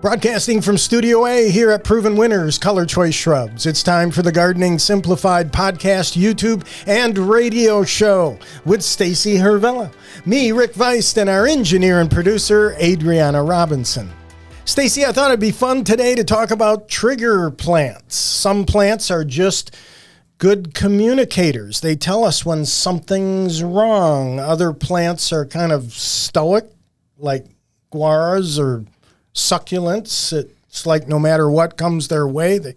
Broadcasting from Studio A here at Proven Winners Color Choice Shrubs. It's time for the Gardening Simplified podcast, YouTube, and radio show with Stacy Hervella, me, Rick Weist, and our engineer and producer, Adriana Robinson. Stacy, I thought it'd be fun today to talk about trigger plants. Some plants are just good communicators. They tell us when something's wrong. Other plants are kind of stoic, like guaras or succulents. It's like no matter what comes their way, they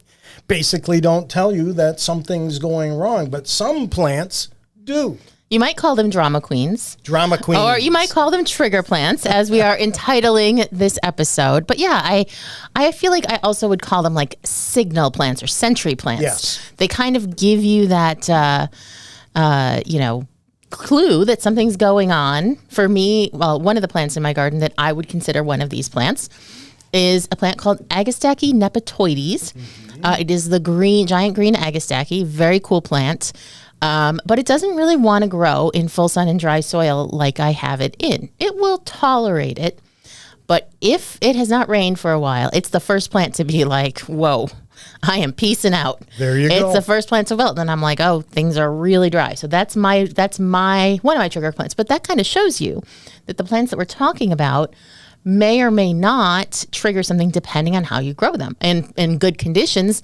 basically don't tell you that something's going wrong. But some plants do. You might call them drama queens. Drama queens. Or you might call them trigger plants, as we are entitling this episode. But yeah, I feel like I also would call them like signal plants or sentry plants. Yes. They kind of give you that, clue that something's going on. For me, well, one of the plants in my garden that I would consider one of these plants is a plant called Agastache nepetoides. It is the giant green Agastache, very cool plant. But it doesn't really want to grow in full sun and dry soil like I have it in. It will tolerate it, but if it has not rained for a while, it's the first plant to be like, whoa, I am peacing out. There you go. It's the first plant to wilt, and I'm like, oh, things are really dry. So that's one of my trigger plants. But that kind of shows you that the plants that we're talking about may or may not trigger something depending on how you grow them. And in good conditions,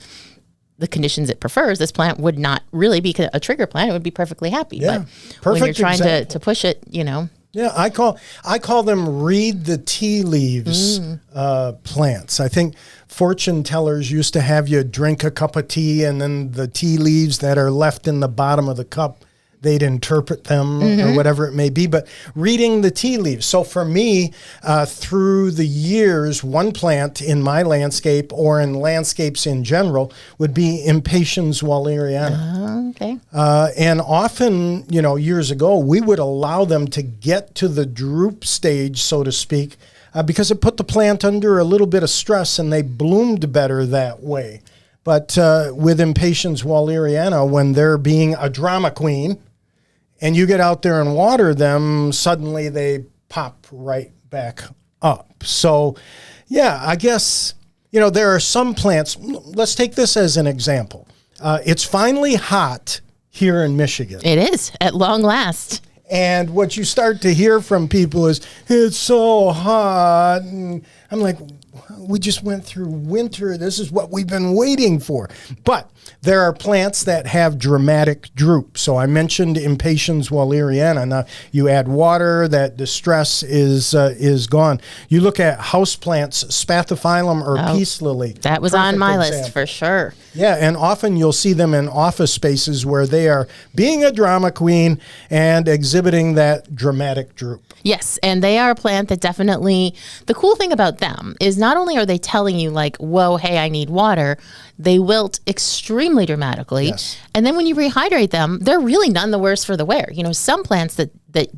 the conditions it prefers, this plant would not really be a trigger plant. It would be perfantly happy. Yeah, but when you're trying to push it, Yeah, I call them read the tea leaves plants. I think fortune tellers used to have you drink a cup of tea, and then the tea leaves that are left in the bottom of the cup, they'd interpret them or whatever it may be. But reading the tea leaves. So for me, through the years, one plant in my landscape or in landscapes in general would be Impatiens walleriana. Okay. And often, years ago, we would allow them to get to the droop stage, so to speak, because it put the plant under a little bit of stress and they bloomed better that way. But with Impatiens walleriana, when they're being a drama queen, and you get out there and water them, suddenly they pop right back up. So, yeah, I guess, there are some plants. Let's take this as an example. It's finally hot here in Michigan. It is, at long last. And what you start to hear from people is, it's so hot. And I'm like, we just went through winter. This is what we've been waiting for. But there are plants that have dramatic droop. So I mentioned Impatiens walleriana. Now, you add water, that distress is gone. You look at houseplants, spathiphyllum or peace lily. That was on my list for sure. Yeah, and often you'll see them in office spaces where they are being a drama queen and exhibiting that dramatic droop. Yes, and they are a plant that definitely, the cool thing about them is not only are they telling you like, whoa, hey, I need water, they wilt extremely dramatically. Yes. And then when you rehydrate them, they're really none the worse for the wear. Some plants that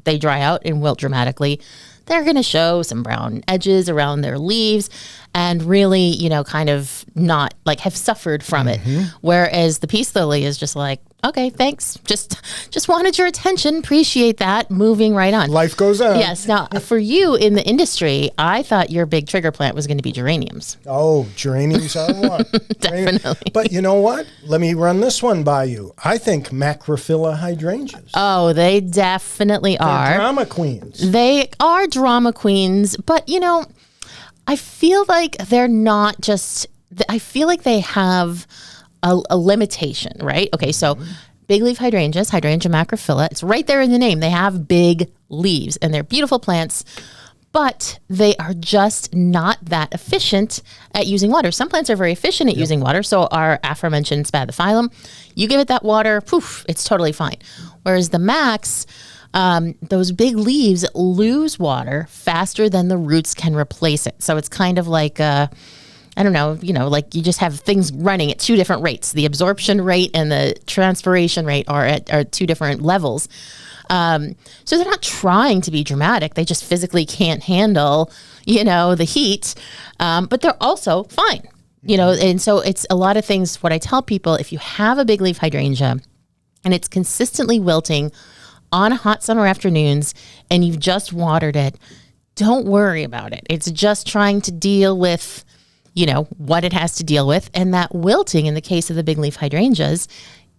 they dry out and wilt dramatically, they're going to show some brown edges around their leaves and really, kind of not like have suffered from it. Whereas the peace lily is just like, okay, thanks. Just wanted your attention. Appreciate that. Moving right on. Life goes on. Yes. Now, for you in the industry, I thought your big trigger plant was going to be geraniums. Oh, geraniums are one. Definitely. But you know what? Let me run this one by you. I think macrophylla hydrangeas. Oh, they definitely are. They're drama queens. They are drama queens, but I feel like they're not just, I feel like they have a limitation, right? Okay, so big leaf hydrangeas, Hydrangea macrophylla, it's right there in the name. They have big leaves and they're beautiful plants, but they are just not that efficient at using water. Some plants are very efficient at using water. So our aforementioned spathiphyllum, you give it that water, poof, it's totally fine. Whereas the macs, those big leaves lose water faster than the roots can replace it. So it's kind of like, I don't know, like you just have things running at two different rates. The absorption rate and the transpiration rate are two different levels. So they're not trying to be dramatic. They just physically can't handle, the heat. But they're also fine, and so it's a lot of things. What I tell people, if you have a big leaf hydrangea and it's consistently wilting on hot summer afternoons and you've just watered it, don't worry about it. It's just trying to deal with, what it has to deal with. And that wilting, in the case of the big leaf hydrangeas,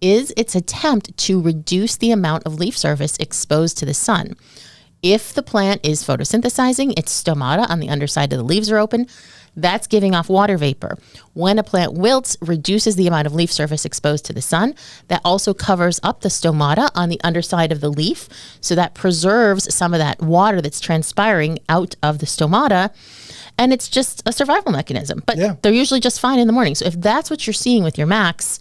is its attempt to reduce the amount of leaf surface exposed to the sun. If the plant is photosynthesizing, its stomata on the underside of the leaves are open. That's giving off water vapor. When a plant wilts, reduces the amount of leaf surface exposed to the sun. That also covers up the stomata on the underside of the leaf. So that preserves some of that water that's transpiring out of the stomata. And it's just a survival mechanism. But they're usually just fine in the morning. So if that's what you're seeing with your Macs,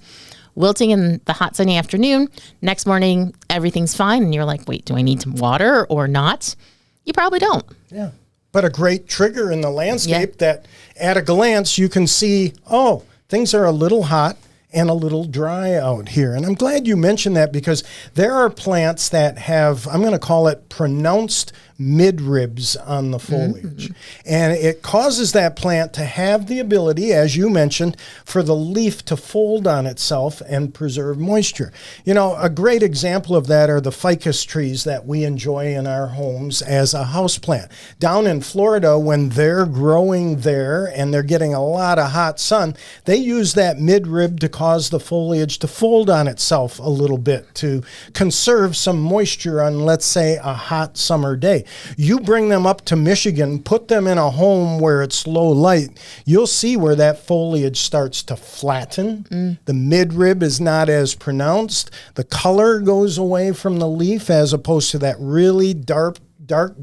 wilting in the hot sunny afternoon, next morning everything's fine, and you're like, wait, do I need some water or not? You probably don't. Yeah. But a great trigger in the landscape that at a glance you can see, oh, things are a little hot and a little dry out here. And I'm glad you mentioned that, because there are plants that have, I'm going to call it pronounced midribs on the foliage. And it causes that plant to have the ability, as you mentioned, for the leaf to fold on itself and preserve moisture. A great example of that are the ficus trees that we enjoy in our homes as a house plant. Down in Florida, when they're growing there and they're getting a lot of hot sun, they use that midrib to cause the foliage to fold on itself a little bit to conserve some moisture on, let's say, a hot summer day. You bring them up to Michigan, put them in a home where it's low light, you'll see where that foliage starts to flatten. The midrib is not as pronounced. The color goes away from the leaf as opposed to that really dark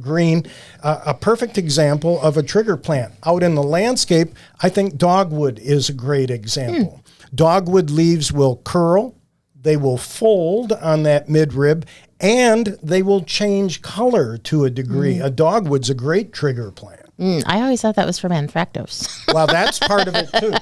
green. A perfect example of a trigger plant. Out in the landscape, I think dogwood is a great example. Dogwood leaves will curl, they will fold on that midrib, and they will change color to a degree. A dogwood's a great trigger plant. I always thought that was from anthracnose. Well, that's part of it too.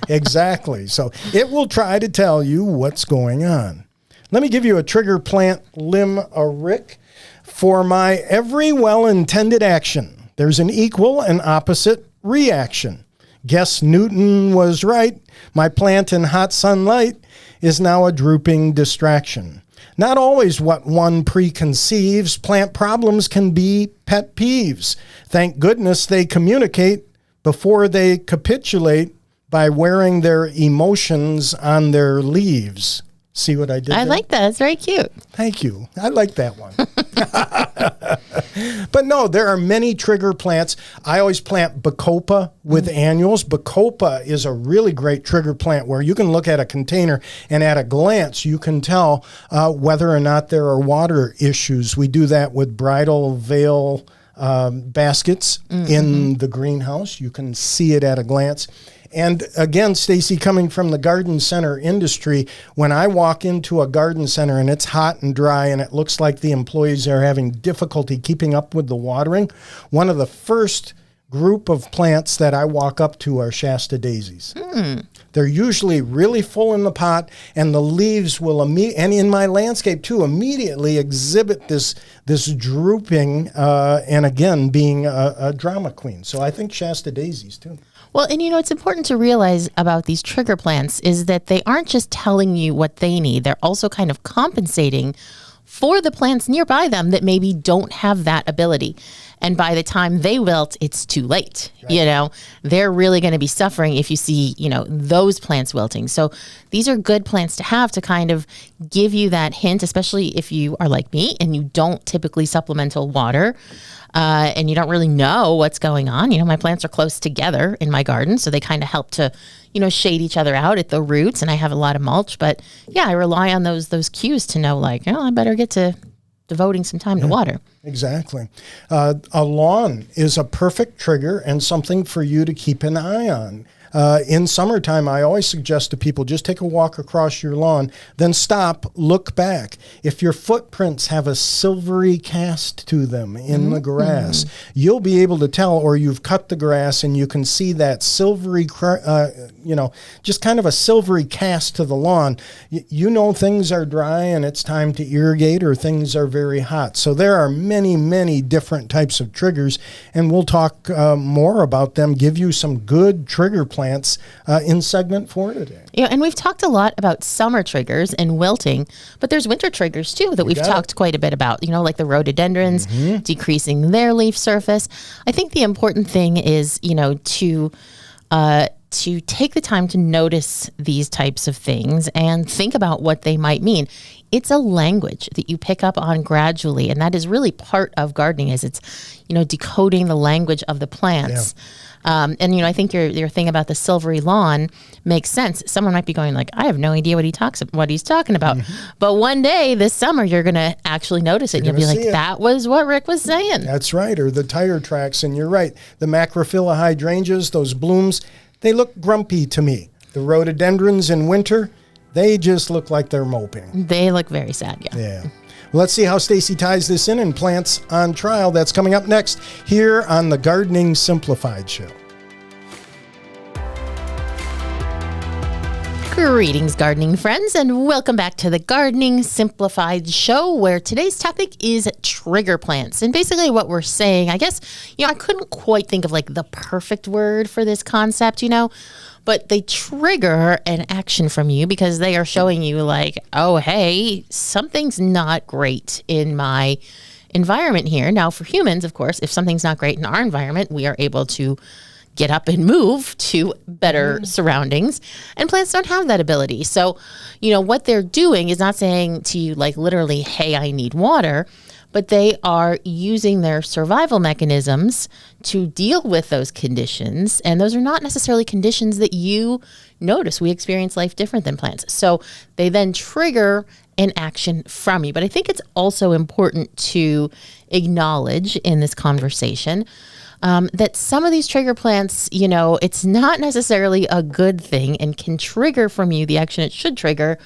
Exactly. So it will try to tell you what's going on. Let me give you a trigger plant limerick. For my every well-intended action, there's an equal and opposite reaction. Guess Newton was right. My plant in hot sunlight is now a drooping distraction. Not always what one preconceives. Plant problems can be pet peeves. Thank goodness they communicate before they capitulate by wearing their emotions on their leaves. See what I did there? I like that. It's very cute. Thank you. I like that one. But no, there are many trigger plants. I always plant Bacopa with annuals. Bacopa is a really great trigger plant where you can look at a container and at a glance you can tell whether or not there are water issues. We do that with bridal veil baskets in the greenhouse. You can see it at a glance. And again, Stacy, coming from the garden center industry, when I walk into a garden center and it's hot and dry and it looks like the employees are having difficulty keeping up with the watering, one of the first group of plants that I walk up to are Shasta daisies. They're usually really full in the pot, and the leaves will and in my landscape too, immediately exhibit this drooping, and again, being a drama queen. So I think Shasta daisies too. Well, and it's important to realize about these trigger plants is that they aren't just telling you what they need. They're also kind of compensating for the plants nearby them that maybe don't have that ability. And by the time they wilt, it's too late. Right. They're really going to be suffering if you see, those plants wilting. So these are good plants to have to kind of give you that hint, especially if you are like me and you don't typically supplemental water. And you don't really know what's going on. My plants are close together in my garden, so they kind of help to, shade each other out at the roots. And I have a lot of mulch, but I rely on those cues to know, I better get to devoting some time to water. Exactly. A lawn is a perfect trigger and something for you to keep an eye on. In summertime, I always suggest to people, just take a walk across your lawn, then stop, look back. If your footprints have a silvery cast to them in the grass, you'll be able to tell, or you've cut the grass and you can see that silvery, just kind of a silvery cast to the lawn. Things are dry and it's time to irrigate, or things are very hot. So there are many, many different types of triggers, and we'll talk more about them, give you some good trigger plans plants in segment 4 today. Yeah, and we've talked a lot about summer triggers and wilting, but there's winter triggers too that we've talked quite a bit about, like the rhododendrons, decreasing their leaf surface. I think the important thing is, to take the time to notice these types of things and think about what they might mean. It's a language that you pick up on gradually, and that is really part of gardening. Is it's decoding the language of the plants. Yeah. I think your thing about the silvery lawn makes sense. Someone might be going like, I have no idea what he's talking about. But one day this summer, you're going to actually notice it. And you'll be like, that was what Rick was saying. That's right. Or the tire tracks. And you're right. The macrophylla hydrangeas, those blooms, they look grumpy to me. The rhododendrons in winter, they just look like they're moping. They look very sad, Yeah. Well, let's see how Stacy ties this in Plants on Trial. That's coming up next here on the Gardening Simplified Show. Greetings, gardening friends, and welcome back to the Gardening Simplified Show, where today's topic is trigger plants. And basically what we're saying, I guess, I couldn't quite think of like the perfect word for this concept, but they trigger an action from you because they are showing you like, oh, hey, something's not great in my environment here. Now, for humans, of course, if something's not great in our environment, we are able to get up and move to better surroundings, and plants don't have that ability. So, what they're doing is not saying to you like literally, hey, I need water, but they are using their survival mechanisms to deal with those conditions. And those are not necessarily conditions that you notice. We experience life different than plants. So they then trigger an action from you. But I think it's also important to acknowledge in this conversation that some of these trigger plants, it's not necessarily a good thing and can trigger from you. The action it should trigger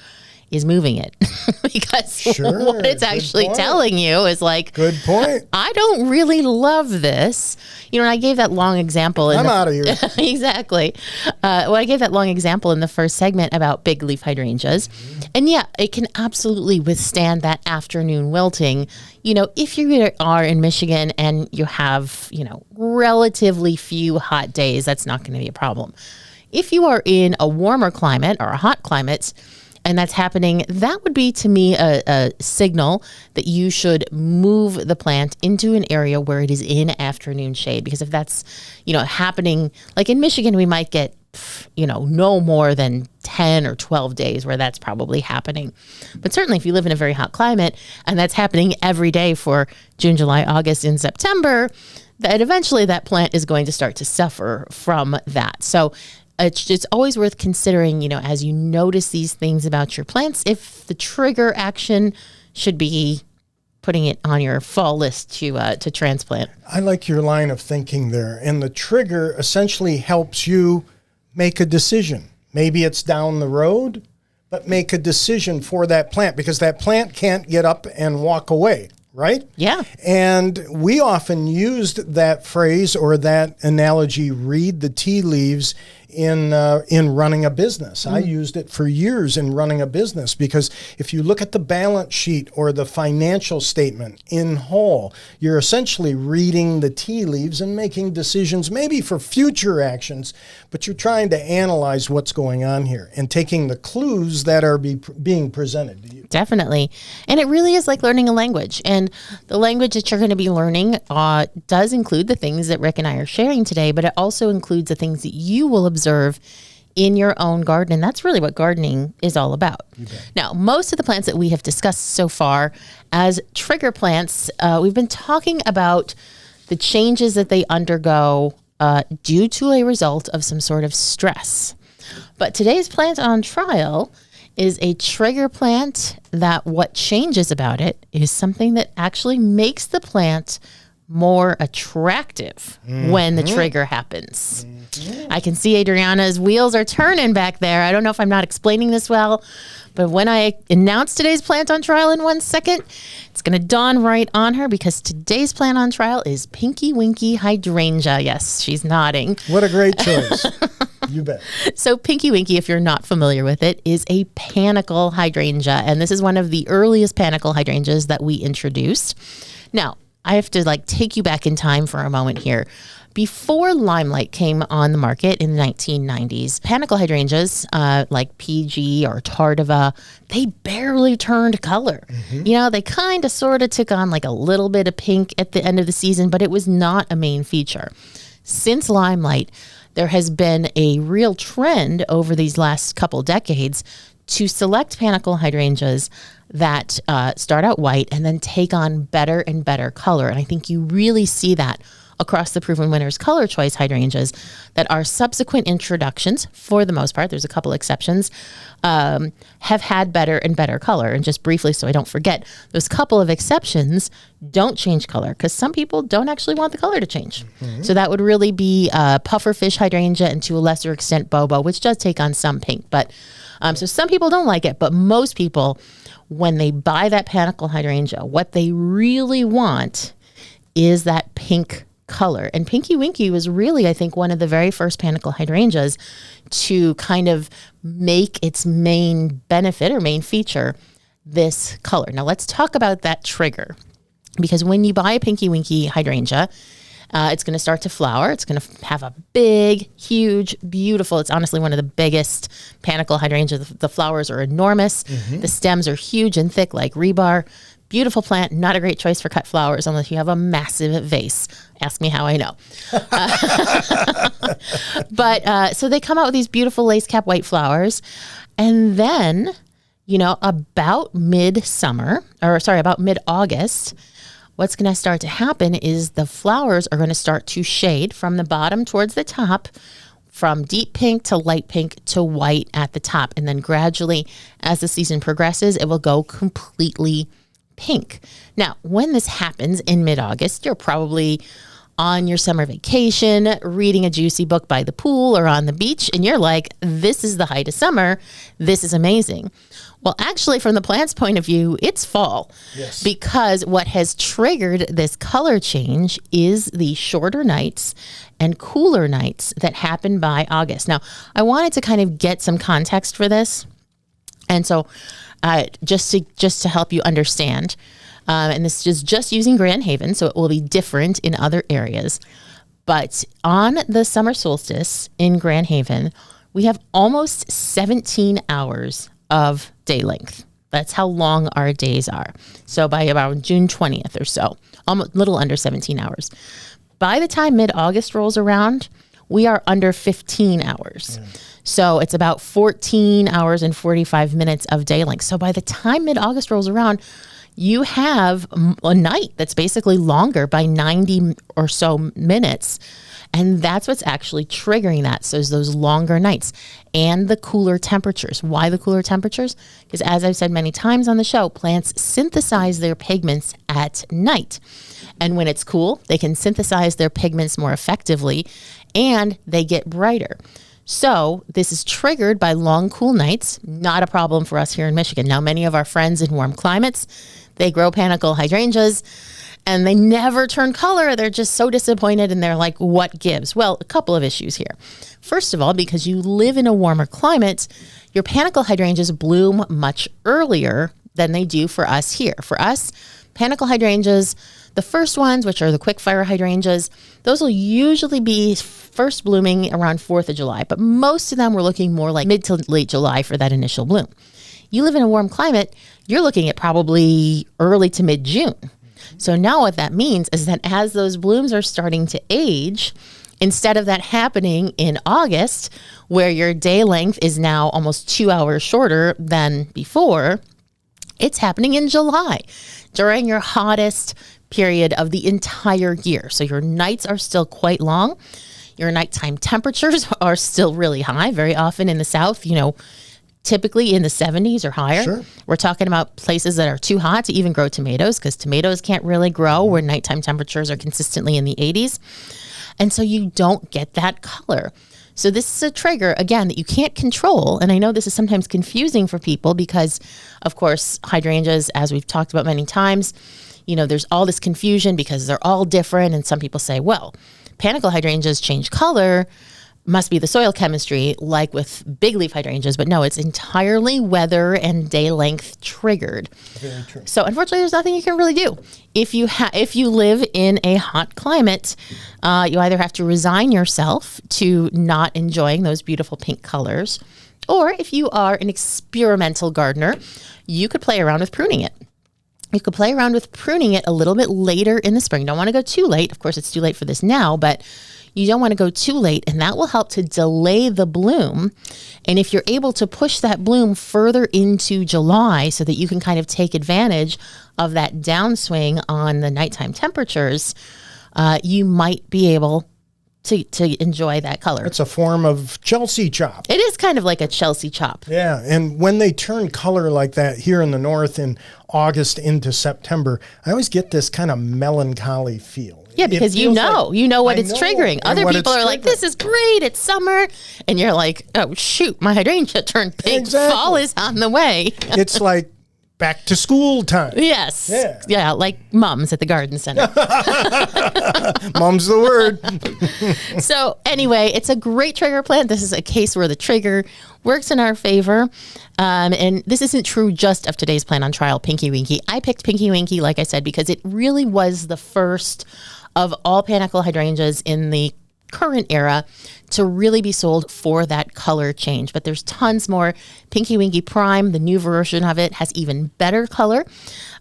is moving it because what it's actually telling you is like, good point. I don't really love this. And I gave that long example. I'm out of here. Exactly. I gave that long example in the first segment about big leaf hydrangeas. And yeah, it can absolutely withstand that afternoon wilting. If you are in Michigan and you have, relatively few hot days, that's not going to be a problem. If you are in a warmer climate or a hot climate, and that's happening, that would be to me a signal that you should move the plant into an area where it is in afternoon shade. Because if that's, happening, like in Michigan, we might get, no more than 10 or 12 days where that's probably happening. But certainly if you live in a very hot climate and that's happening every day for June, July, August, and September, that eventually that plant is going to start to suffer from that. So it's always worth considering, as you notice these things about your plants, if the trigger action should be putting it on your fall list to transplant. I like your line of thinking there. And the trigger essentially helps you make a decision. Maybe it's down the road, but make a decision for that plant because that plant can't get up and walk away. Right? Yeah. And we often used that phrase or that analogy, read the tea leaves, in running a business. I used it for years in running a business because if you look at the balance sheet or the financial statement in whole, you're essentially reading the tea leaves and making decisions maybe for future actions, but you're trying to analyze what's going on here and taking the clues that are being presented to you. Definitely. And it really is like learning a language. And the language that you're going to be learning does include the things that Rick and I are sharing today, but it also includes the things that you will observe in your own garden. And that's really what gardening is all about. Now, most of the plants that we have discussed so far as trigger plants, we've been talking about the changes that they undergo due to a result of some sort of stress. But today's plant on trial is a trigger plant that what changes about it is something that actually makes the plant more attractive when the trigger happens. I can see Adriana's wheels are turning back there. I don't know if I'm not explaining this well, but when I announce today's plant on trial in 1 second, it's going to dawn right on her because today's plant on trial is Pinky Winky Hydrangea. Yes, she's nodding. What a great choice. You bet. So Pinky Winky, if you're not familiar with it, is a panicle hydrangea. And this is one of the earliest panicle hydrangeas that we introduced. Now, I have to take you back in time for a moment here. Before Limelight came on the market in the 1990s, panicle hydrangeas like PG or Tardiva, they barely turned color. You know, they kind of sort of took on like a little bit of pink at the end of the season, but it was not a main feature. Since Limelight, there has been a real trend over these last couple decades to select panicle hydrangeas that start out white and then take on better and better color. And I think you really see that across the Proven Winners color choice hydrangeas that are subsequent introductions, for the most part, there's a couple exceptions, have had better and better color. And just briefly, so I don't forget, those couple of exceptions don't change color because some people don't actually want the color to change. So that would really be pufferfish hydrangea and to a lesser extent bobo, which does take on some pink. But so some people don't like it, but most people, when they buy that panicle hydrangea, what they really want is that pink color. And Pinky Winky was really, I think, one of the very first panicle hydrangeas to kind of make its main benefit or main feature this color. Now let's talk about that trigger, because when you buy a Pinky Winky hydrangea, it's going to start to flower. It's going to have a big, huge, beautiful, it's honestly one of the biggest panicle hydrangeas. The flowers are enormous. The stems are huge and thick like rebar. Beautiful plant, not a great choice for cut flowers unless you have a massive vase. Ask me how I know. But so they come out with these beautiful lace cap white flowers. And then, you know, about about mid-August, what's going to start to happen is the flowers are going to start to shade from the bottom towards the top, from deep pink to light pink to white at the top. And then gradually, as the season progresses, it will go completely pink. Now, when this happens in mid-August, you're probably on your summer vacation, reading a juicy book by the pool or on the beach, and you're like, this is the height of summer. This is amazing. Well, actually, from the plant's point of view, it's fall. Yes. Because what has triggered this color change is the shorter nights and cooler nights that happen by August. Now, I wanted to kind of get some context for this. And so just to help you understand, and this is just using Grand Haven, so it will be different in other areas. But on the summer solstice in Grand Haven, we have almost 17 hours of day length. That's how long our days are. So by about June 20th or so, almost little under 17 hours. By the time mid-August rolls around, we are under 15 hours. So it's about 14 hours and 45 minutes of day length. So by the time mid-August rolls around, you have a night that's basically longer by 90 or so minutes. And that's what's actually triggering that. So those longer nights and the cooler temperatures. Why the cooler temperatures? Because as I've said many times on the show, plants synthesize their pigments at night. And when it's cool, they can synthesize their pigments more effectively and they get brighter. So this is triggered by long, cool nights. Not a problem for us here in Michigan. Now, many of our friends in warm climates, they grow panicle hydrangeas and they never turn color. They're just so disappointed and they're like, what gives? Well, a couple of issues here. First of all, because you live in a warmer climate, your panicle hydrangeas bloom much earlier than they do for us here. For us, panicle hydrangeas, the first ones, which are the quick fire hydrangeas, those will usually be first blooming around 4th of July, but most of them we're looking more like mid to late July for that initial bloom. You live in a warm climate, you're looking at probably early to mid-June. So now what that means is that as those blooms are starting to age, instead of that happening in August, where your day length is now almost 2 hours shorter than before, it's happening in July during your hottest period of the entire year. So your nights are still quite long. Your nighttime temperatures are still really high. Very often in the South, you know, typically in the 70s or higher. Sure. We're talking about places that are too hot to even grow tomatoes because tomatoes can't really grow where nighttime temperatures are consistently in the 80s. And so you don't get that color. So this is a trigger, again, that you can't control. And I know this is sometimes confusing for people because, of course, hydrangeas, as we've talked about many times, you know, there's all this confusion because they're all different. And some people say, well, panicle hydrangeas change color, must be the soil chemistry like with big leaf hydrangeas, but no, it's entirely weather and day length triggered. Very true. So unfortunately, there's nothing you can really do. If you live in a hot climate, you either have to resign yourself to not enjoying those beautiful pink colors, or if you are an experimental gardener, you could play around with pruning it. You could play around with pruning it a little bit later in the spring. Don't want to go too late. Of course, it's too late for this now, but you don't want to go too late, and that will help to delay the bloom. And if you're able to push that bloom further into July so that you can kind of take advantage of that downswing on the nighttime temperatures, you might be able to enjoy that color. It's a form of Chelsea chop. It is kind of like a Chelsea chop. Yeah, and when they turn color like that here in the north in August into September, I always get this kind of melancholy feel. Yeah, because you know what it's triggering. Other people are like, this is great, it's summer. And you're like, oh, shoot, my hydrangea turned pink. Exactly. Fall is on the way. It's like back to school time. Yes. Yeah, like mums at the garden center. Mom's the word. So anyway, it's a great trigger plant. This is a case where the trigger works in our favor. And this isn't true just of today's plant on trial, Pinky Winky. I picked Pinky Winky, like I said, because it really was the first of all panicle hydrangeas in the current era to really be sold for that color change. But there's tons more. Pinky Winky Prime, the new version of it, has even better color.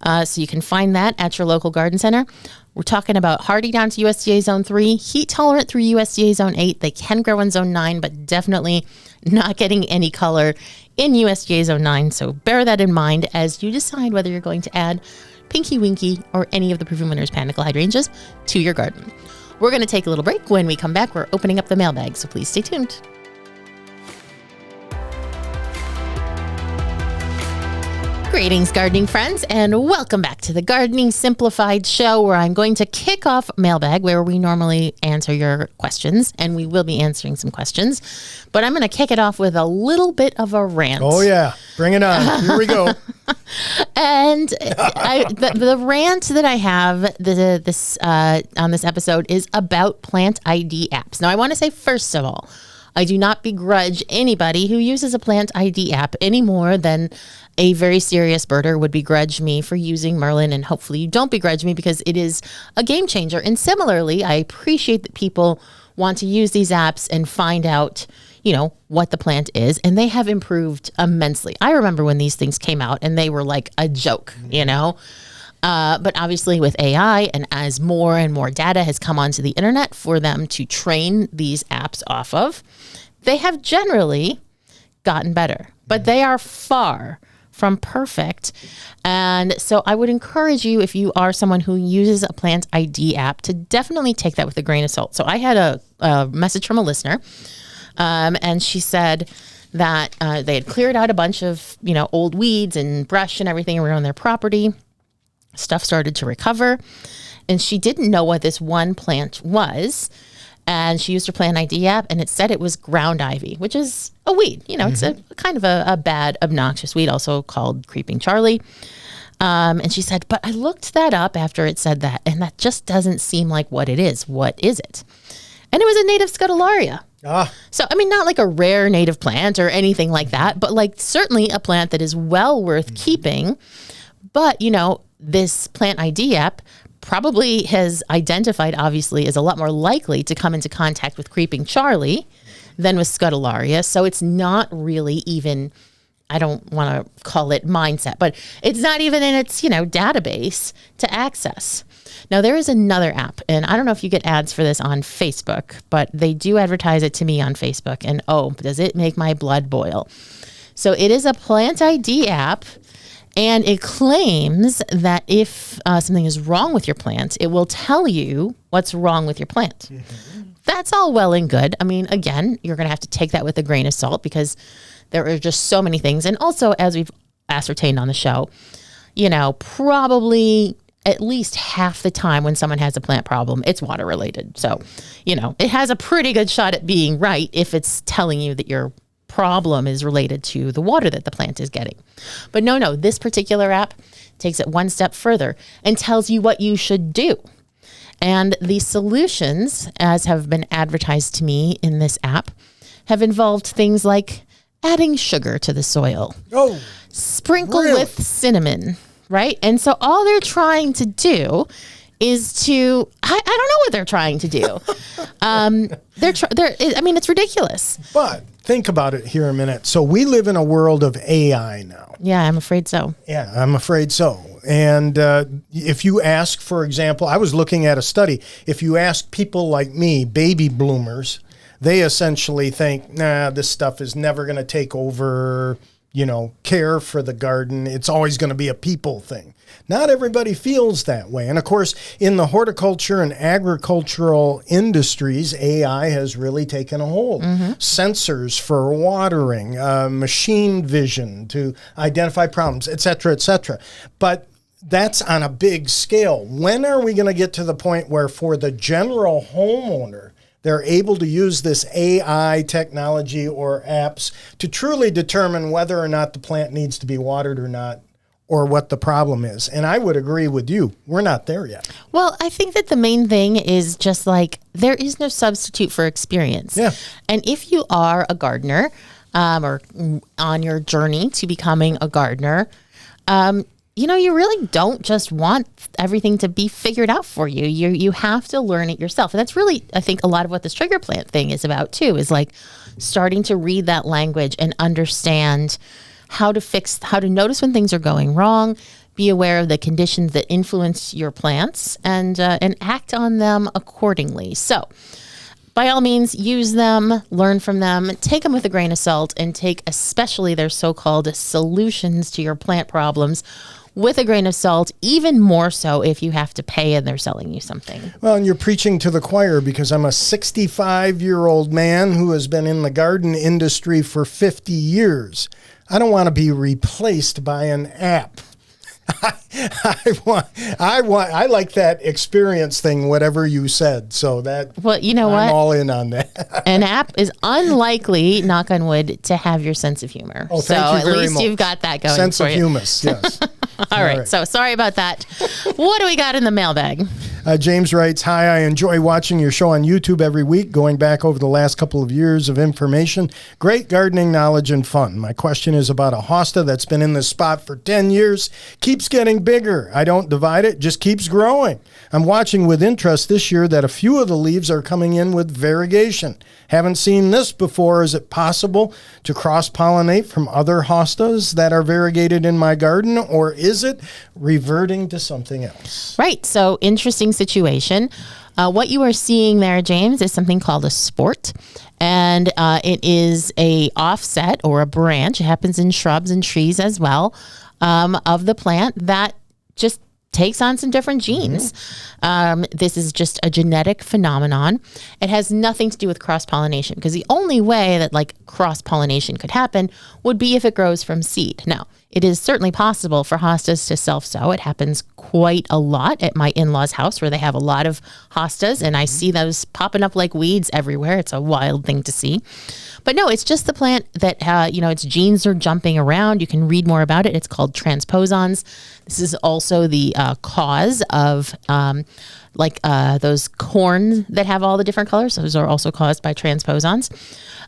So you can find that at your local garden center. We're talking about hardy down to USDA Zone 3, heat tolerant through USDA Zone 8. They can grow in Zone 9, but definitely not getting any color in USDA Zone 9. So bear that in mind as you decide whether you're going to add Pinky Winky or any of the Proven Winners panicle hydrangeas to your garden. We're going to take a little break. When we come back, we're opening up the mailbag, so please stay tuned. Greetings, gardening friends, and welcome back to the Gardening Simplified show, where I'm going to kick off Mailbag, where we normally answer your questions, and we will be answering some questions. But I'm going to kick it off with a little bit of a rant. Oh, yeah. Bring it on. Here we go. And the rant that I have on this episode is about plant ID apps. Now, I want to say, first of all, I do not begrudge anybody who uses a plant ID app any more than a very serious birder would begrudge me for using Merlin, and hopefully you don't begrudge me because it is a game changer. And similarly, I appreciate that people want to use these apps and find out, what the plant is, and they have improved immensely. I remember when these things came out and they were like a joke, but obviously with AI and as more and more data has come onto the internet for them to train these apps off of, they have generally gotten better, but they are far from perfect. And so I would encourage you, if you are someone who uses a plant ID app, to definitely take that with a grain of salt. So I had a message from a listener, and she said that they had cleared out a bunch of, old weeds and brush and everything around their property. Stuff started to recover, and she didn't know what this one plant was. And she used her plant ID app, and it said it was ground ivy, which is a weed. It's a kind of a bad, obnoxious weed, also called creeping Charlie. And she said, but I looked that up after it said that, and that just doesn't seem like what it is. What is it? And it was a native scutellaria. So, not like a rare native plant or anything like that, but like certainly a plant that is well worth keeping. But, this plant ID app probably has identified, obviously, is a lot more likely to come into contact with creeping Charlie than with scutellaria. So it's not really even, I don't want to call it mindset, but it's not even in its, database to access. Now, there is another app, and I don't know if you get ads for this on Facebook, but they do advertise it to me on Facebook, and oh, does it make my blood boil. So it is a plant ID app, and it claims that if something is wrong with your plant, it will tell you what's wrong with your plant. That's all well and good. Again, you're going to have to take that with a grain of salt because there are just so many things. And also, as we've ascertained on the show, probably at least half the time when someone has a plant problem, it's water related. So, it has a pretty good shot at being right if it's telling you that your problem is related to the water that the plant is getting. But no, this particular app takes it one step further and tells you what you should do. And the solutions, as have been advertised to me in this app, have involved things like adding sugar to the soil. Oh, sprinkle really? with cinnamon, right? And so all they're trying to do is to, I don't know what they're trying to do. I mean, it's ridiculous. But think about it here a minute. So we live in a world of AI now. Yeah, I'm afraid so. Yeah, I'm afraid so. And if you ask, for example, I was looking at a study. If you ask people like me, baby bloomers, they essentially think, nah, this stuff is never going to take over, care for the garden. It's always going to be a people thing. Not everybody feels that way. And of course, in the horticulture and agricultural industries, AI has really taken a hold. Sensors for watering, machine vision to identify problems, et cetera, et cetera. But that's on a big scale. When are we going to get to the point where for the general homeowner, they're able to use this AI technology or apps to truly determine whether or not the plant needs to be watered or not, or what the problem is? And I would agree with you. We're not there yet. Well, I think that the main thing is just like there is no substitute for experience. Yeah. And if you are a gardener or on your journey to becoming a gardener, you really don't just want everything to be figured out for you. You have to learn it yourself. And that's really, I think, a lot of what this trigger plant thing is about too, is like starting to read that language and understand how to notice when things are going wrong, be aware of the conditions that influence your plants, and act on them accordingly. So by all means, use them, learn from them, take them with a grain of salt, and take especially their so-called solutions to your plant problems with a grain of salt, even more so if you have to pay and they're selling you something. Well, and you're preaching to the choir, because I'm a 65-year-old man who has been in the garden industry for 50 years. I don't want to be replaced by an app. I like that experience thing, whatever you said. So that, well, you know I'm what? all in on that. An app is unlikely, knock on wood, to have your sense of humor. Oh, so thank you very at least much. you've got that going Sense for of you. humor, yes. All right. So sorry about that. What do we got in the mailbag? James writes, hi, I enjoy watching your show on YouTube every week, going back over the last couple of years of information. Great gardening knowledge and fun. My question is about a Hosta that's been in this spot for 10 years, keeps getting bigger. I don't divide it, just keeps growing. I'm watching with interest this year that a few of the leaves are coming in with variegation. Haven't seen this before. Is it possible to cross-pollinate from other hostas that are variegated in my garden, or is it reverting to something else? Right. So interesting situation. What you are seeing there, James, is something called a sport. And it is a offset or a branch. It happens in shrubs and trees as well, of the plant that just takes on some different genes. This is just a genetic phenomenon. It has nothing to do with cross-pollination, because the only way that like cross-pollination could happen would be if it grows from seed. Now, it is certainly possible for hostas to self-sow. It happens quite a lot at my in-laws' house, where they have a lot of hostas, and I see those popping up like weeds everywhere. It's a wild thing to see. But no, it's just the plant that, its genes are jumping around. You can read more about it. It's called transposons. This is also the cause of those corn that have all the different colors. Those are also caused by transposons.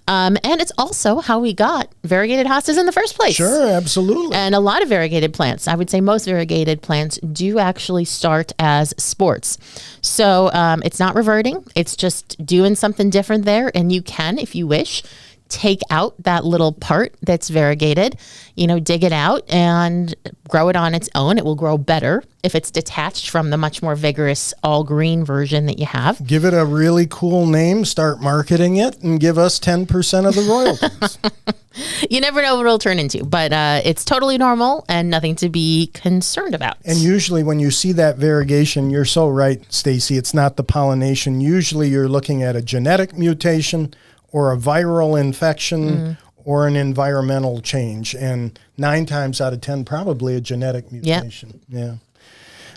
And it's also how we got variegated hostas in the first place. Sure, absolutely. And a lot of variegated plants, I would say most variegated plants do actually start as sports. So it's not reverting. It's just doing something different there. And you can, if you wish, take out that little part that's variegated, dig it out and grow it on its own. It will grow better if it's detached from the much more vigorous all green version that you have. Give it a really cool name, start marketing it, and give us 10% of the royalties. You never know what it'll turn into, but it's totally normal and nothing to be concerned about. And usually when you see that variegation, you're so right, Stacy, it's not the pollination. Usually you're looking at a genetic mutation or a viral infection or an environmental change. And 9 times out of 10, probably a genetic mutation. Yep. Yeah.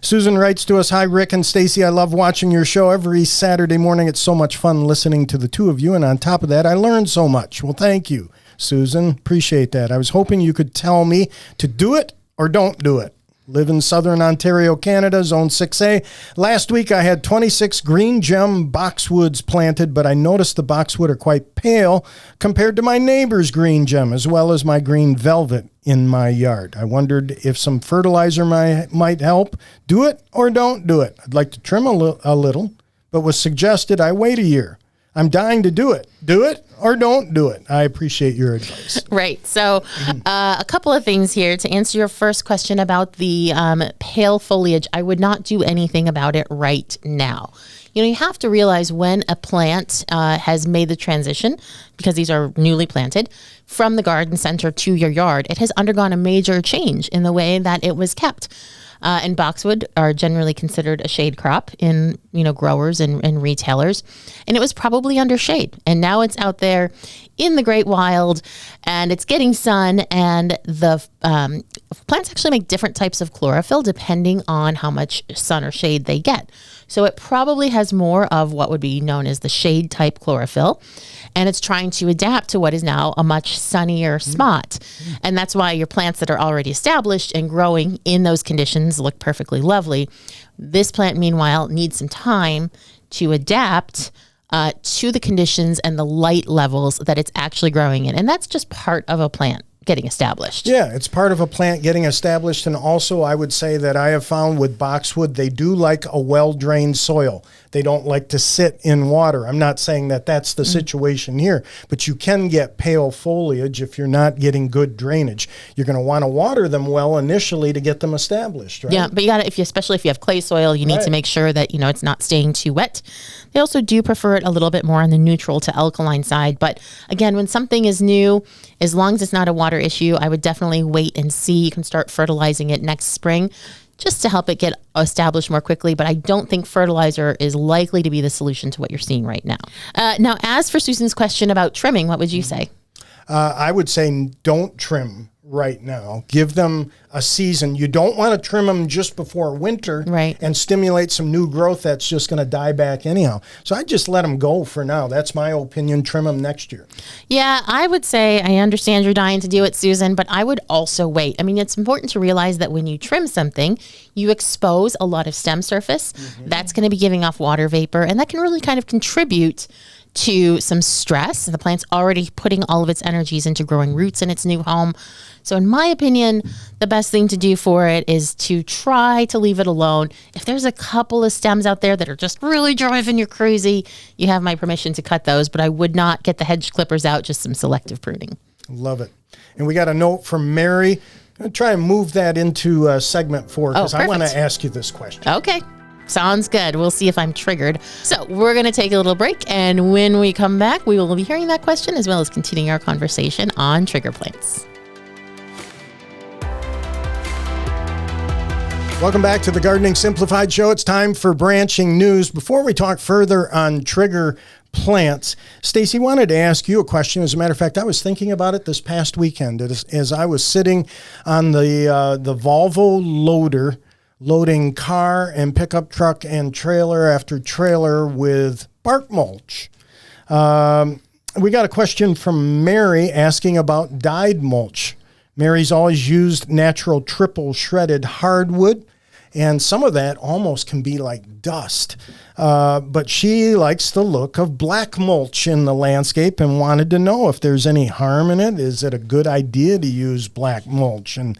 Susan writes to us, hi, Rick and Stacy. I love watching your show every Saturday morning. It's so much fun listening to the two of you. And on top of that, I learned so much. Well, thank you, Susan. Appreciate that. I was hoping you could tell me to do it or don't do it. Live in Southern Ontario, Canada, Zone 6A. Last week I had 26 green gem boxwoods planted, but I noticed the boxwood are quite pale compared to my neighbor's green gem, as well as my green velvet in my yard. I wondered if some fertilizer might help. Do it or don't do it. I'd like to trim a little, but was suggested I wait a year. I'm dying to do it. Do it or don't do it. I appreciate your advice. Right. So a couple of things here to answer your first question about the pale foliage. I would not do anything about it right now. You have to realize when a plant has made the transition, because these are newly planted, from the garden center to your yard, it has undergone a major change in the way that it was kept. And boxwood are generally considered a shade crop in, growers and retailers. And it was probably under shade. And now it's out there in the great wild and it's getting sun. And the plants actually make different types of chlorophyll depending on how much sun or shade they get. So it probably has more of what would be known as the shade type chlorophyll. And it's trying to adapt to what is now a much sunnier spot. And that's why your plants that are already established and growing in those conditions look perfectly lovely. This plant, meanwhile, needs some time to adapt to the conditions and the light levels that it's actually growing in. And that's just part of a plant getting established. Yeah, it's part of a plant getting established. And also I would say that I have found with boxwood, they do like a well-drained soil. They don't like to sit in water. I'm not saying that that's the situation here, but you can get pale foliage if you're not getting good drainage. You're going to want to water them well initially to get them established, right? Yeah, but you got to, especially if you have clay soil, you need to make sure that, it's not staying too wet. They also do prefer it a little bit more on the neutral to alkaline side. But again, when something is new, as long as it's not a water issue, I would definitely wait and see. You can start fertilizing it next spring just to help it get established more quickly. But I don't think fertilizer is likely to be the solution to what you're seeing right now. Now, as for Susan's question about trimming, what would you say? I would say don't trim right now. Give them a season. You don't want to trim them just before winter and stimulate some new growth that's just going to die back anyhow. So I just let them go for now. That's my opinion. Trim them next year. Yeah, I would say I understand you're dying to do it, Susan, but I would also wait. I mean, it's important to realize that when you trim something, you expose a lot of stem surface. That's going to be giving off water vapor, and that can really kind of contribute to some stress. The plant's already putting all of its energies into growing roots in its new home. So in my opinion, the best thing to do for it is to try to leave it alone. If there's a couple of stems out there that are just really driving you crazy, you have my permission to cut those, but I would not get the hedge clippers out, just some selective pruning. Love it. And we got a note from Mary. I'm going to try and move that into segment 4 because I want to ask you this question. Okay. Sounds good. We'll see if I'm triggered. So we're going to take a little break. And when we come back, we will be hearing that question as well as continuing our conversation on trigger plants. Welcome back to the Gardening Simplified Show. It's time for branching news. Before we talk further on trigger plants, Stacy wanted to ask you a question. As a matter of fact, I was thinking about it this past weekend as I was sitting on the Volvo loader, loading car and pickup truck and trailer after trailer with bark mulch. We got a question from Mary asking about dyed mulch. Mary's always used natural triple shredded hardwood, and some of that almost can be like dust. But she likes the look of black mulch in the landscape and wanted to know if there's any harm in it. Is it a good idea to use black mulch? And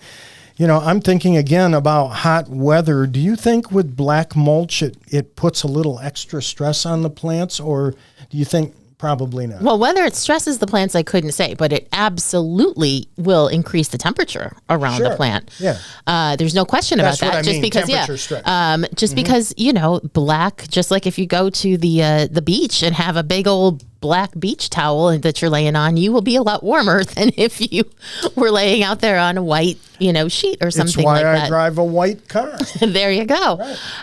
I'm thinking again about hot weather. Do you think with black mulch it puts a little extra stress on the plants, or do you think probably not? Well, whether it stresses the plants, I couldn't say, but it absolutely will increase the temperature around the plant. Yeah. There's no question about that. Just because, because, black, just like if you go to the beach and have a big old black beach towel that you're laying on, you will be a lot warmer than if you were laying out there on a white, sheet or something like that. It's why I drive a white car. There you go.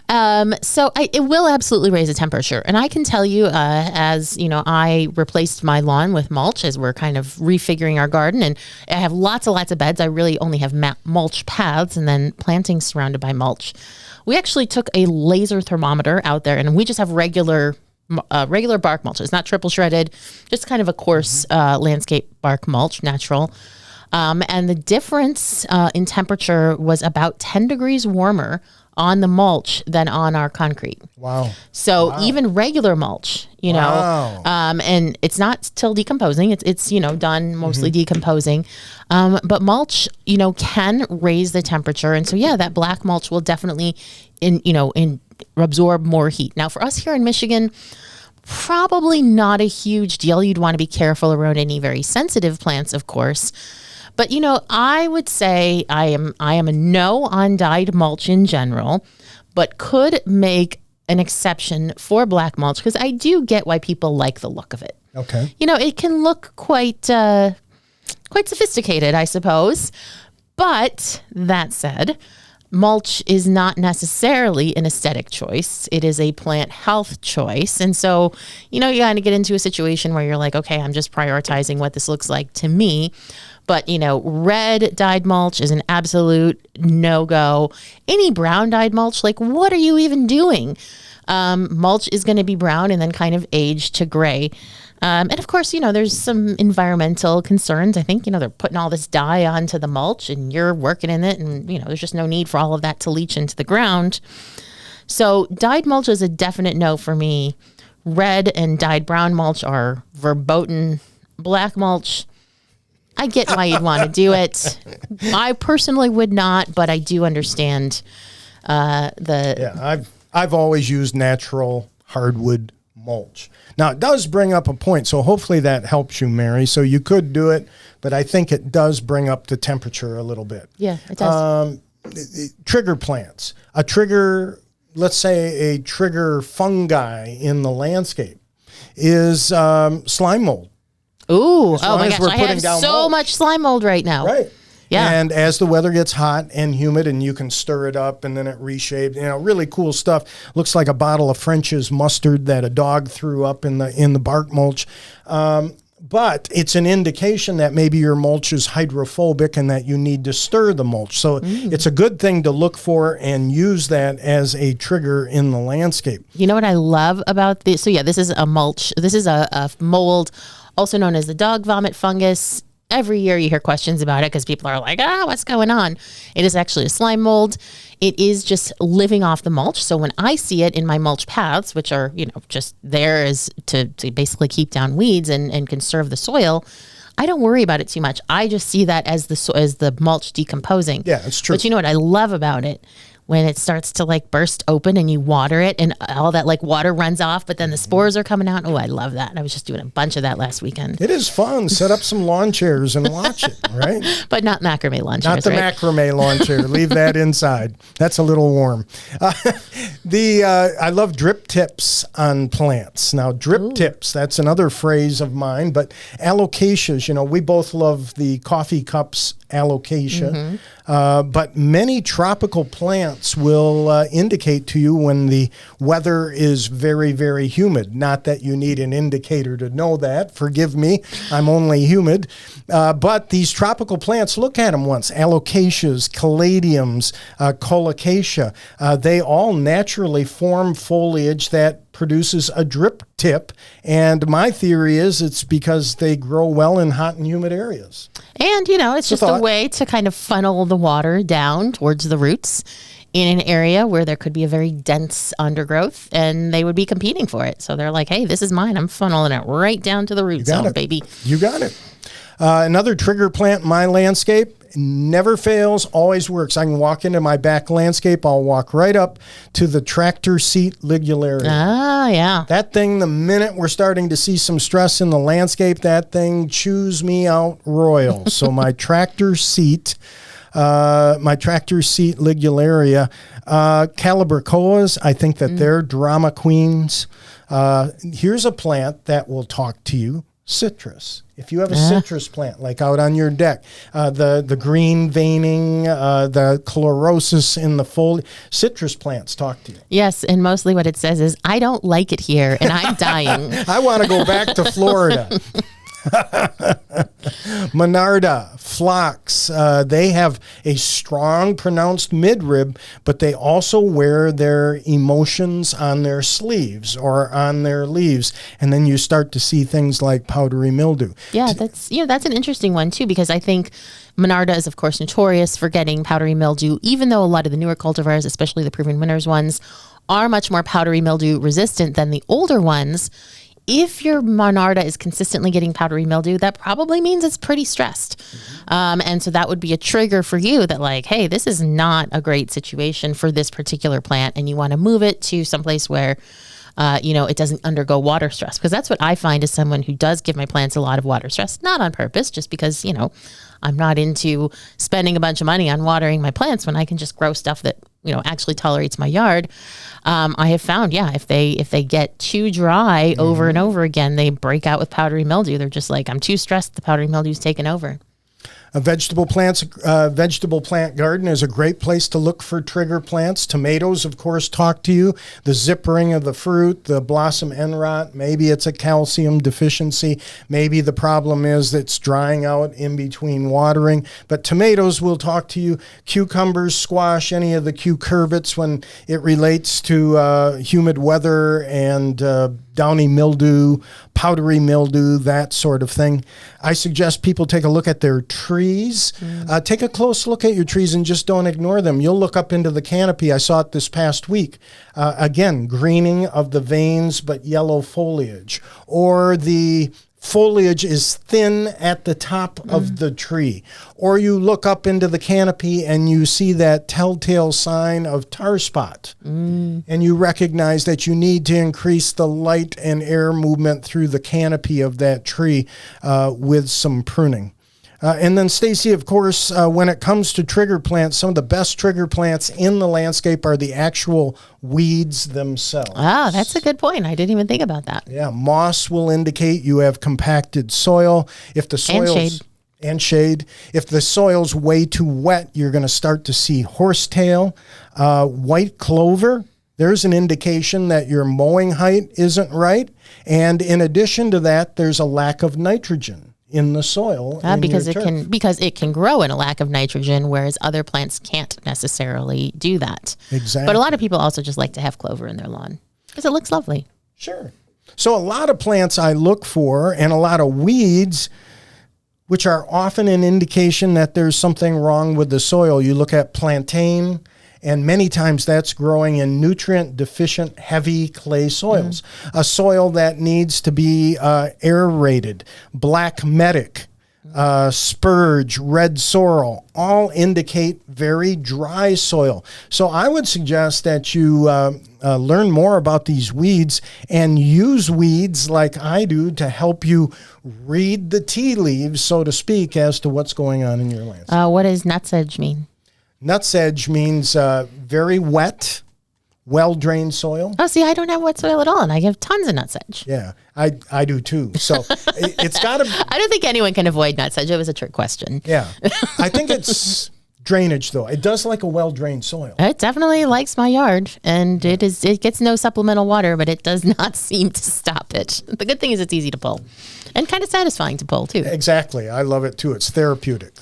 Right. So it will absolutely raise the temperature. And I can tell you, as I replaced my lawn with mulch as we're kind of refiguring our garden, and I have lots of beds. I really only have mulch paths and then plantings surrounded by mulch. We actually took a laser thermometer out there, and we just have regular bark mulch. It's not triple shredded, just kind of a coarse landscape bark mulch, natural. And the difference in temperature was about 10 degrees warmer on the mulch than on our concrete. Wow. So even regular mulch, you know, and it's not still decomposing. It's you know, done mostly decomposing. But mulch, you know, can raise the temperature. And so, yeah, that black mulch will definitely absorb more heat. Now, for us here in Michigan, probably not a huge deal. You'd want to be careful around any very sensitive plants, of course. But, you know, I would say I am a no on dyed mulch in general, but could make an exception for black mulch because I do get why people like the look of it. Okay. You know, it can look quite sophisticated, I suppose. But that said, mulch is not necessarily an aesthetic choice. It is a plant health choice. And so, you know, you kind of get into a situation where you're like, okay, I'm just prioritizing what this looks like to me. But, you know, red dyed mulch is an absolute no-go. Any brown dyed mulch, like, what are you even doing? Mulch is going to be brown and then kind of age to gray. And of course, you know, there's some environmental concerns. I think, you know, they're putting all this dye onto the mulch and you're working in it. And, you know, there's just no need for all of that to leach into the ground. So dyed mulch is a definite no for me. Red and dyed brown mulch are verboten. Black mulch, I get why you'd want to do it. I personally would not, but I do understand I've always used natural hardwood mulch. Now, it does bring up a point, so hopefully that helps you, Mary. So you could do it, but I think it does bring up the temperature a little bit. Yeah, it does. Trigger plants. A trigger, let's say a trigger fungi in the landscape is slime mold. Ooh, oh my gosh, I have so mulch. much slime mold right now. Right. Yeah. And as the weather gets hot and humid and you can stir it up and then it reshapes, you know, really cool stuff. Looks like a bottle of French's mustard that a dog threw up in the bark mulch. But it's an indication that maybe your mulch is hydrophobic and that you need to stir the mulch. So it's a good thing to look for and use that as a trigger in the landscape. You know what I love about this? So yeah, this is a mulch. This is a mold, also known as the dog vomit fungus. Every year you hear questions about it because people are like, what's going on? It is actually a slime mold. It is just living off the mulch. So when I see it in my mulch paths, which are, you know, just there is to basically keep down weeds and conserve the soil, I don't worry about it too much. I just see that as the mulch decomposing. Yeah, it's true. But you know what I love about it? When it starts to like burst open and you water it and all that like water runs off, but then the spores are coming out. Oh, I love that. I was just doing a bunch of that last weekend. It is fun. Set up some lawn chairs and watch it, right? But not macrame lawn chairs, Not the right? macrame lawn chair. Leave that inside. That's a little warm. I love drip tips on plants. Now, drip tips, that's another phrase of mine, but alocasias, you know, we both love the coffee cups alocasia, but many tropical plants will indicate to you when the weather is very, very humid. Not that you need an indicator to know that. Forgive me, I'm only humid. But these tropical plants, look at them once. Alocasias, caladiums, colocasia, they all naturally form foliage that produces a drip tip. And my theory is it's because they grow well in hot and humid areas. And, you know, it's just a way to kind of funnel the water down towards the roots in an area where there could be a very dense undergrowth and they would be competing for it. So they're like, hey, this is mine. I'm funneling it right down to the root zone, baby. You got it. Another trigger plant in my landscape, never fails, always works. I can walk into my back landscape. I'll walk right up to the tractor seat ligularia. Ah, yeah. That thing, the minute we're starting to see some stress in the landscape, that thing chews me out royal. So my tractor seat ligularia, calibrachoas, I think that they're drama queens. Here's a plant that will talk to you. Citrus. If you have a citrus plant, like out on your deck, the green veining, the chlorosis in the foliage, citrus plants talk to you. Yes, and mostly what it says is, I don't like it here, and I'm dying. I want to go back to Florida. Monarda, phlox, they have a strong, pronounced midrib, but they also wear their emotions on their sleeves or on their leaves, and then you start to see things like powdery mildew. Yeah, that's an interesting one too, because I think Monarda is, of course, notorious for getting powdery mildew, even though a lot of the newer cultivars, especially the Proven Winners ones, are much more powdery mildew resistant than the older ones. If your Monarda is consistently getting powdery mildew, that probably means it's pretty stressed. And so that would be a trigger for you that like, hey, this is not a great situation for this particular plant, and you want to move it to someplace where it doesn't undergo water stress. Because that's what I find as someone who does give my plants a lot of water stress, not on purpose, just because, I'm not into spending a bunch of money on watering my plants when I can just grow stuff that, actually tolerates my yard. I have found, if they get too dry over and over again, they break out with powdery mildew. They're just like, I'm too stressed. The powdery mildew's taken over. A vegetable plant garden is a great place to look for trigger plants. Tomatoes, of course, talk to you. The zippering of the fruit, the blossom end rot. Maybe it's a calcium deficiency. Maybe the problem is that it's drying out in between watering. But tomatoes will talk to you. Cucumbers, squash, any of the cucurbits when it relates to humid weather and downy mildew, powdery mildew, that sort of thing. I suggest people take a look at their trees. Take a close look at your trees and just don't ignore them. You'll look up into the canopy. I saw it this past week. Again, greening of the veins, but yellow foliage. Or the foliage is thin at the top of the tree. Or you look up into the canopy and you see that telltale sign of tar spot. And you recognize that you need to increase the light and air movement through the canopy of that tree with some pruning. And then, Stacy, of course, when it comes to trigger plants, some of the best trigger plants in the landscape are the actual weeds themselves. Ah, that's a good point. I didn't even think about that. Yeah, moss will indicate you have compacted soil. If the soil's and shade. If the soil's way too wet, you're going to start to see horsetail, white clover. There's an indication that your mowing height isn't right. And in addition to that, there's a lack of nitrogen in the soil. Because it can grow in a lack of nitrogen, whereas other plants can't necessarily do that. Exactly. But a lot of people also just like to have clover in their lawn because it looks lovely. Sure. So a lot of plants I look for, and a lot of weeds, which are often an indication that there's something wrong with the soil. You look at plantain, and many times that's growing in nutrient-deficient, heavy clay soils. A soil that needs to be aerated. Black medic, spurge, red sorrel, all indicate very dry soil. So I would suggest that you learn more about these weeds and use weeds like I do to help you read the tea leaves, so to speak, as to what's going on in your landscape. What does nutsedge mean? Nutsedge means very wet, well-drained soil. Oh, see, I don't have wet soil at all, and I have tons of nutsedge. Yeah, I do too. So it's got to... I don't think anyone can avoid nutsedge. It was a trick question. Yeah. I think it's drainage, though. It does like a well-drained soil. It definitely likes my yard, and it gets no supplemental water, but it does not seem to stop it. The good thing is it's easy to pull, and kind of satisfying to pull, too. Exactly. I love it, too. It's therapeutic.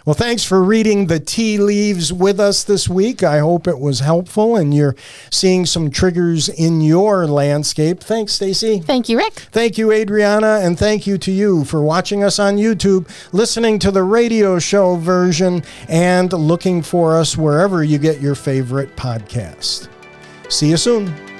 Well, thanks for reading the tea leaves with us this week. I hope it was helpful and you're seeing some triggers in your landscape. Thanks, Stacy. Thank you, Rick. Thank you, Adriana. And thank you to you for watching us on YouTube, listening to the radio show version, and looking for us wherever you get your favorite podcast. See you soon.